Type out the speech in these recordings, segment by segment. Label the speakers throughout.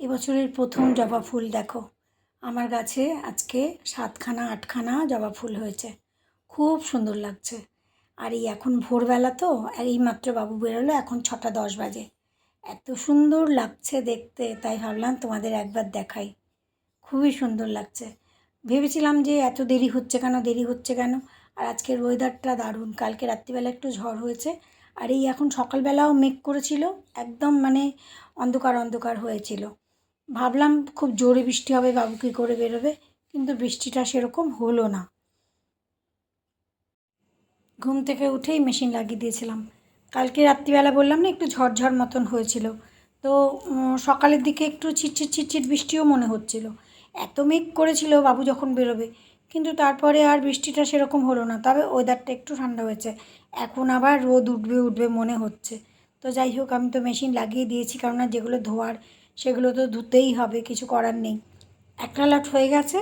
Speaker 1: এবছরের প্রথম জবা ফুল দেখো আমার গাছে আজকে 7খানা 8খানা জবা ফুল হয়েছে। খুব সুন্দর লাগছে। আর এই এখন ভোরবেলা তো, এইমাত্র বাবু বেরোলো, এখন 6টা 10 বাজে। এত সুন্দর লাগছে দেখতে, তাই ভাবলাম তোমাদের একবার দেখাই। খুবই সুন্দর লাগছে। ভেবেছিলাম যে এত দেরি হচ্ছে কেন। আর আজকের ওয়েদারটা দারুণ। কালকে রাত্রিবেলা একটু ঝড় হয়েছে, আর এই এখন সকালবেলাও মেঘ করেছিল, একদম মানে অন্ধকার হয়েছিল। ভাবলাম খুব জোরে বৃষ্টি হবে, বাবু কী করে বেরোবে, কিন্তু বৃষ্টিটা সেরকম হলো না। ঘুম থেকে উঠেই মেশিন লাগিয়ে দিয়েছিলাম। কালকে রাত্রিবেলা বললাম না একটু ঝড় মতন হয়েছিল, তো সকালের দিকে একটু ছিটছিট বৃষ্টিও মনে হচ্ছিল। এত মেঘ করেছিল বাবু যখন বেরোবে, কিন্তু তারপরে আর বৃষ্টিটা সেরকম হলো না। তবে ওয়েদারটা একটু ঠান্ডা হয়েছে। এখন আবার রোদ উঠবে মনে হচ্ছে। তো যাই হোক, আমি তো মেশিন লাগিয়ে দিয়েছি, কেননা যেগুলো ধোয়ার সেগুলো তো ধুতেই হবে, কিছু করার নেই। একটা লট হয়ে গেছে,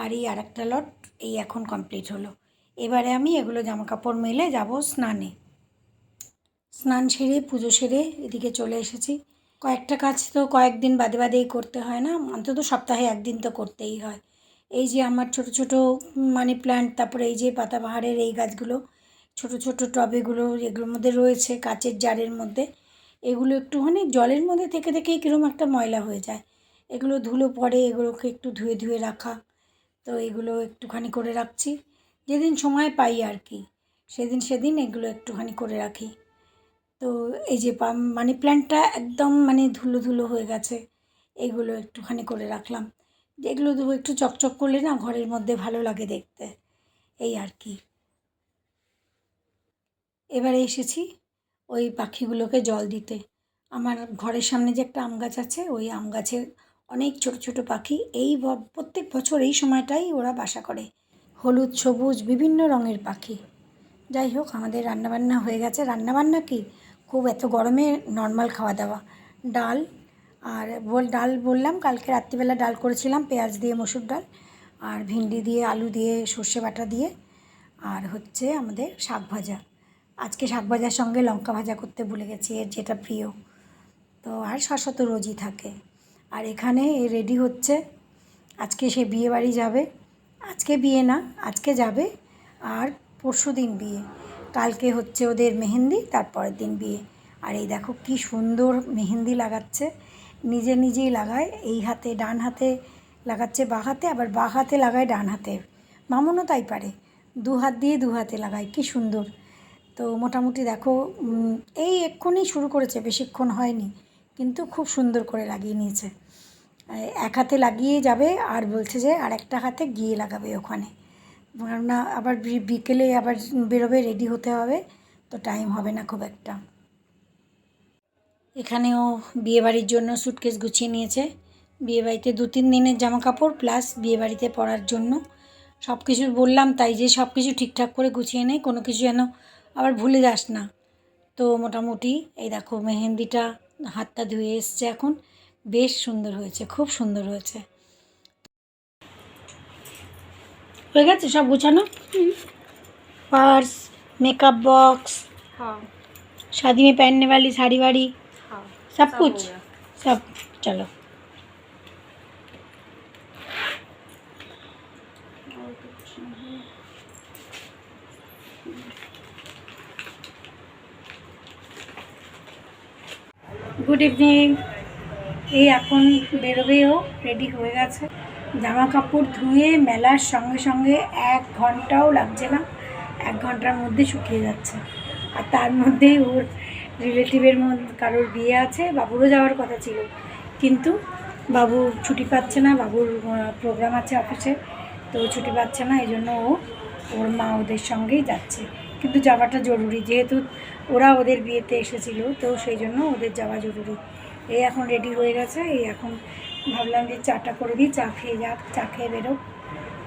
Speaker 1: আর এই আরেকটা লট এই এখন কমপ্লিট হলো। এবারে আমি এগুলো জামাকাপড় মেলে যাব স্নানে। স্নান সেরে পুজো সেরে এদিকে চলে এসেছি। কয়েকটা কাজ তো কয়েকদিন বাদেই করতে হয় না, অন্তত সপ্তাহে একদিন তো করতেই হয়। এই যে আমার ছোট মানি প্ল্যান্ট, তারপরে এই যে পাতাবাহারের এই গাছগুলো, ছোট টবেগুলো এগুলোর মধ্যে রয়েছে কাচের জারের মধ্যে, এগুলো একটুখানি জলের মধ্যে থেকেই কীরকম একটা ময়লা হয়ে যায়। এগুলো ধুলো পড়ে, এগুলোকে একটু ধুয়ে রাখা। তো এগুলো একটুখানি করে রাখছি, যেদিন সময় পাই আর কি, সেদিন এগুলো একটুখানি করে রাখি। তো এই যে মানি প্ল্যান্টটা একদম মানে ধুলো হয়ে গেছে, এগুলো একটুখানি করে রাখলাম। এগুলো একটু চকচক করলে না ঘরের মধ্যে ভালো লাগে দেখতে, এই আর কি। এবারে এসেছি ওই পাখিগুলোকে জল দিতে। আমার ঘরের সামনে যে একটা আম গাছ আছে, ওই আম গাছে অনেক ছোট পাখি, প্রত্যেক বছর এই সময়টাই ওরা বাসা করে। হলুদ সবুজ বিভিন্ন রঙের পাখি। যাই হোক, আমাদের রান্নাবান্না হয়ে গেছে। রান্নাবান্না কি, খুব এত গরমে নর্মাল খাওয়া দাওয়া, ডাল। আর ডাল বললাম, কালকে রাত্রিবেলা ডাল করেছিলাম পেঁয়াজ দিয়ে, মসুর ডাল আর ভিন্ডি দিয়ে, আলু দিয়ে, সর্ষে বাটা দিয়ে। আর হচ্ছে আমাদের শাক ভাজা। আজকে শাক ভাজার সঙ্গে লঙ্কা ভাজা করতে ভুলে গেছি, এর যেটা প্রিয়। তো আর শসা তো রোজই থাকে। আর এখানে রেডি হচ্ছে, আজকে সে বিয়ে বাড়ি যাবে। আজকে বিয়ে না, আজকে যাবে, আর পরশুদিন বিয়ে। কালকে হচ্ছে ওদের মেহেন্দি, তারপরের দিন বিয়ে। আর এই দেখো কি সুন্দর মেহেন্দি লাগাচ্ছে, নিজেই লাগায়। এই হাতে, ডান হাতে লাগাচ্ছে, বাঁ হাতে, আবার বাঁ হাতে লাগায় ডান হাতে। মামুনও তাই পারে, দু হাত দিয়ে দু হাতে লাগায়, কি সুন্দর। তো মোটামুটি দেখো, এই এক্ষুনি শুরু করেছে, বেশিক্ষণ হয়নি, কিন্তু খুব সুন্দর করে লাগিয়ে নিয়েছে। এক হাতে লাগিয়ে যাবে, আর বলছে যে আর একটা হাতে গিয়ে লাগাবে ওখানে, না আবার বিকেলে আবার বেরোবে, রেডি হতে হবে, তো টাইম হবে না খুব একটা। এখানেও বিয়েবাড়ির জন্য স্যুটকেস গুছিয়ে নিয়েছে। বিয়েবাড়িতে 2-3 দিনের জামা কাপড় প্লাস বিয়েবাড়িতে পরার জন্য সব কিছু বললাম, তাই যে সব কিছু ঠিকঠাক করে গুছিয়ে নেই, কোনো কিছু যেন আবার ভুলে যাস না। তো মোটামুটি এই দেখো মেহেন্দিটা, হাতটা ধুয়ে এসছে এখন, বেশ সুন্দর হয়েছে, খুব সুন্দর হয়েছে। হয়ে গেছে সব গুছানো, पर्स, मेकअप बॉक्स,
Speaker 2: हाँ
Speaker 1: शादी में पहनने वाली साड़ी वाड़ी,
Speaker 2: हाँ
Speaker 1: सब
Speaker 2: हो
Speaker 1: कुछ,
Speaker 2: गया।
Speaker 1: सब। चलो
Speaker 2: और कुछ नहीं।
Speaker 1: Good evening. এই এখন বেরোবেও, রেডি হয়ে গেছে। জামা কাপড় ধুয়ে মেলার সঙ্গে 1 ঘন্টাও লাগছে না, 1 ঘন্টার মধ্যে শুকিয়ে যাচ্ছে। আর তার মধ্যেই ওর রিলেটিভের মধ্যে কারোর বিয়ে আছে, বাবুরও যাওয়ার কথা ছিল, কিন্তু বাবু ছুটি পাচ্ছে না, বাবুর প্রোগ্রাম আছে অফিসে, তো ছুটি পাচ্ছে না, এই জন্য ওর মা ওদের সঙ্গেই যাচ্ছে। কিন্তু যাওয়াটা জরুরি, যেহেতু ওরা ওদের বিয়েতে এসেছিল, তো সেই জন্য ওদের যাওয়া জরুরি। এই এখন রেডি হয়ে গেছে, এই এখন ভাবলাম যে চাটা করে দিই, চা খেয়ে যাক, চা খেয়ে বেরো।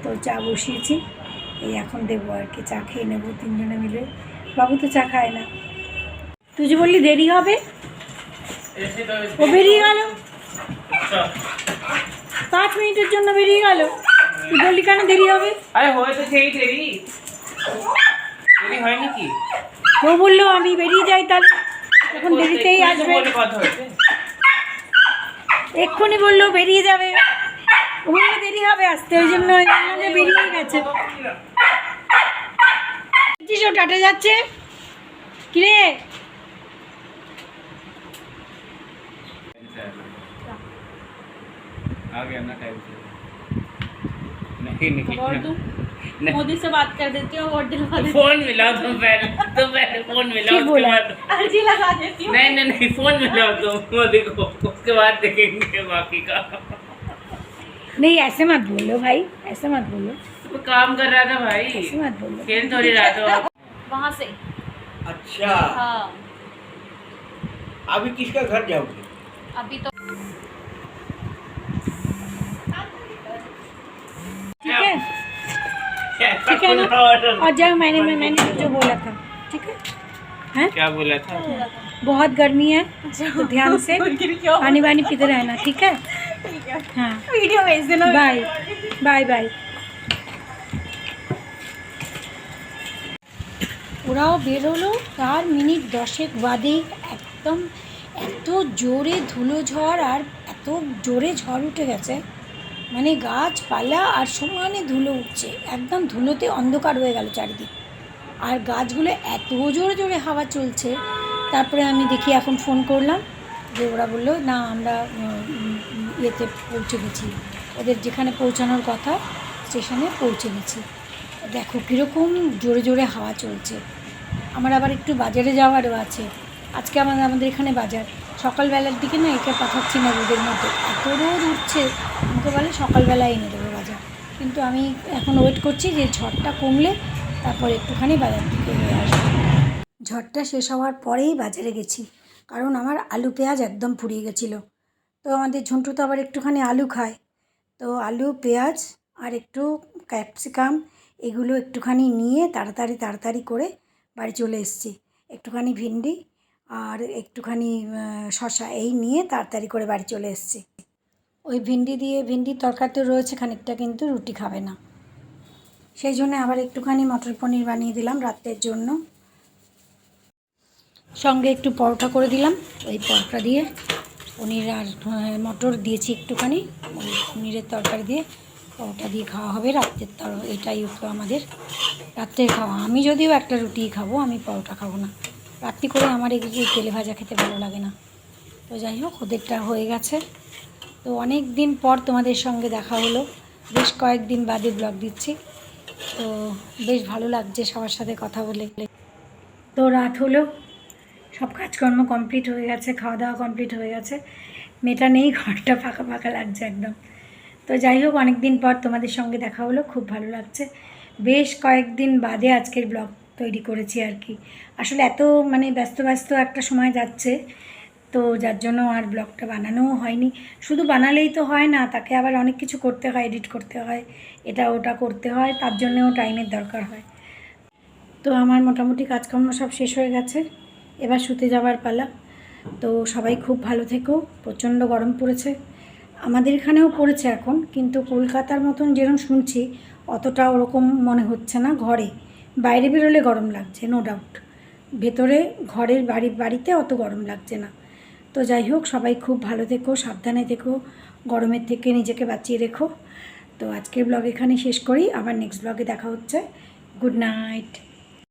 Speaker 1: তো চা বসিয়েছি, এই এখন দেবো আর কি, চা খেয়ে নেবো 3 জনে মিলে। বাবু তো চা খায় না। তুই যে বললি দেরি হবে, ও বেরিয়ে গেল, 5 মিনিটের জন্য বেরিয়ে গেল। তুই বললি কেন দেরি হবে?
Speaker 3: আরে হয়তো সেই দেরি হয়নি কি?
Speaker 1: ও বললো আমি বেরিয়ে যাই, তাহলে এখন দেরিতেই আসবে।
Speaker 3: কথা হয়েছে।
Speaker 1: এক্ষুনি বললো বেরিয়ে যাবে, বললো দেরি হবে আসতে, ওই জন্য বেরিয়ে গেছে। টাটা যাচ্ছে কিরে?
Speaker 3: आ गया ना टाइम से। नहीं नहीं
Speaker 2: मोदी से बात कर देती हूँ, वोट दिलवा देती
Speaker 3: फोन मिलाओ तुम पहले फोन मिलाओ
Speaker 1: ठीक
Speaker 3: उसके
Speaker 1: बोला।
Speaker 3: बाद
Speaker 2: हूँ, अर्जी लगा देती हूँ।
Speaker 3: नहीं नहीं नहीं फोन मिलाओ तुम मोदी को, उसके बाद देखेंगे बाकी का।
Speaker 1: नहीं ऐसे मत बोलो भाई, ऐसे मत बोलो,
Speaker 3: वो काम कर रहा था भाई,
Speaker 1: ऐसे मत बोलो।
Speaker 3: खेल थोड़ी रहा था आप।
Speaker 2: वहाँ से
Speaker 4: अच्छा,
Speaker 2: हाँ,
Speaker 4: अभी किसका घर जाओगे?
Speaker 2: अभी तो
Speaker 1: ठीक है,
Speaker 3: ऐसा
Speaker 1: ठीक है ना?
Speaker 3: बोला
Speaker 1: और जब मैंने जो बोला था, ठीक है? हैं?
Speaker 3: क्या बोला था?
Speaker 1: बहुत गर्मी है तो ध्यान से पानी वानी पीते रहना, ठीक है?
Speaker 2: ठीक है,
Speaker 1: हाँ,
Speaker 2: वीडियो भेज देना।
Speaker 1: Bye bye bye. ওরাও বেরোলো, তার মিনিট 10 বাদেই একদম এত জোরে ধুলো ঝড় আর এত জোরে ঝড় উঠে গেছে, মানে গাছপালা আর সমানে ধুলো উঠছে, একদম ধুলোতে অন্ধকার হয়ে গেল চারিদিক। আর গাছগুলো এত জোরে জোরে হাওয়া চলছে। তারপরে আমি দেখি এখন ফোন করলাম, যে ওরা বললো না আমরা ইয়েতে পৌঁছে গেছি, ওদের যেখানে পৌঁছানোর কথা স্টেশনে পৌঁছে গেছি। দেখো কীরকম জোরে জোরে হাওয়া চলছে। আমার আবার একটু বাজারে যাওয়ারও আছে, আজকে আমাদের এখানে বাজার। সকালবেলার দিকে না একে পাঠাচ্ছি না রোদের মধ্যে, এত রোদ উঠছে, আমাকে বলে সকালবেলায় এনে দেবো বাজার, কিন্তু আমি এখন ওয়েট করছি যে ঝড়টা কমলে তারপর একটুখানি বাজার থেকে হয়ে আসবো। ঝড়টা শেষ হওয়ার পরেই বাজারে গেছি, কারণ আমার আলু পেঁয়াজ একদম ফুরিয়ে গেছিলো। তো আমাদের ঝন্টু তো আবার একটুখানি আলু খায়, তো আলু পেঁয়াজ আর একটু ক্যাপসিকাম এগুলো একটুখানি নিয়ে তাড়াতাড়ি করে বাড়ি চলে এসেছি। একটুখানি ভিন্ডি আর একটুখানি শসা এই নিয়ে তাড়াতাড়ি করে বাড়ি চলে এসেছি। ওই ভিন্ডির তরকারিতে রয়েছে খানিকটা, কিন্তু রুটি খাবে না, সেই জন্য আবার একটুখানি মটর পনির বানিয়ে দিলাম রাতের জন্য। সঙ্গে একটু পরোটা করে দিলাম, ওই পরোটা দিয়ে পনির আর মটর দিয়েছি একটুখানি, ওই পনিরের তরকারি দিয়ে পরোটা দিয়ে খাওয়া হবে রাত্রের। এটাই উঠলো আমাদের রাত্রের খাওয়া। আমি যদিও একটা রুটিই খাবো, আমি পরোটা খাবো না রাত্রি করে, আমার এই তেলে ভাজা খেতে ভালো লাগে না। তো যাই হোক ওদেরটা হয়ে গেছে। তো অনেক দিন পর তোমাদের সঙ্গে দেখা হলো, বেশ কয়েকদিন বাদে ব্লগ দিচ্ছি, তো বেশ ভালো লাগছে সবার সাথে কথা বলে। তো রাত হলো, সব কাজকর্ম কমপ্লিট হয়ে গেছে, খাওয়া দাওয়া কমপ্লিট হয়ে গেছে, মেয়েটা নেই, ঘরটা ফাঁকা ফাঁকা লাগছে একদম। তো যাই হোক অনেক দিন পর তোমাদের সঙ্গে দেখা হলো, খুব ভালো লাগছে। বেশ কয়েকদিন বাদে আজকের ব্লগ তৈরি করেছি আর কি। আসলে এত মানে ব্যস্ত একটা সময় যাচ্ছে, তো যার জন্য আর ব্লগটা বানানোও হয়নি। শুধু বানালেই তো হয় না, তাকে আবার অনেক কিছু করতে হয়, এডিট করতে হয়, এটা ওটা করতে হয়, তার জন্যেও টাইমের দরকার হয়। তো আমার মোটামুটি কাজকর্ম সব শেষ হয়ে গেছে, এবার শুতে যাওয়ার পালা। তো সবাই খুব ভালো থেকো। প্রচণ্ড গরম পড়েছে, আমাদের এখানেও পড়েছে এখন, কিন্তু কলকাতার মতন যেরকম শুনছি অতটা ওরকম মনে হচ্ছে না। ঘরে বাইরে বেরোলে গরম লাগছে নো ডাউট, ভেতরে ঘরের বাড়িতে অত গরম লাগছে না। তো যাই হোক সবাই খুব ভালো থেকো, সাবধানে থেকো, গরমের থেকে নিজেকে বাঁচিয়ে রেখো। তো আজকের ব্লগ এখানে শেষ করি, আবার নেক্সট ব্লগে দেখা হচ্ছে। Good night.